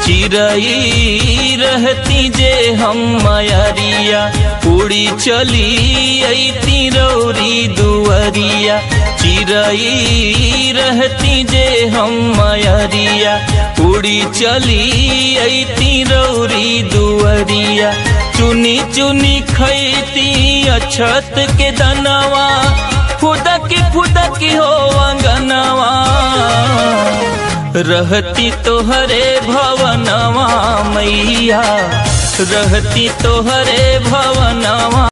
चिरई रहती जे हम मयरिया, उड़ी चली अइती रौरी दुअरिया। चिरई रहती जे हम मयरिया, उड़ी चली अइती रौरी दुअरिया। चुनी चुनी खैती अछत के दनवा, फुदक हो अंगनवा। रहती तोहरे भवनवा मैया, रहती तोहरे भवनवा।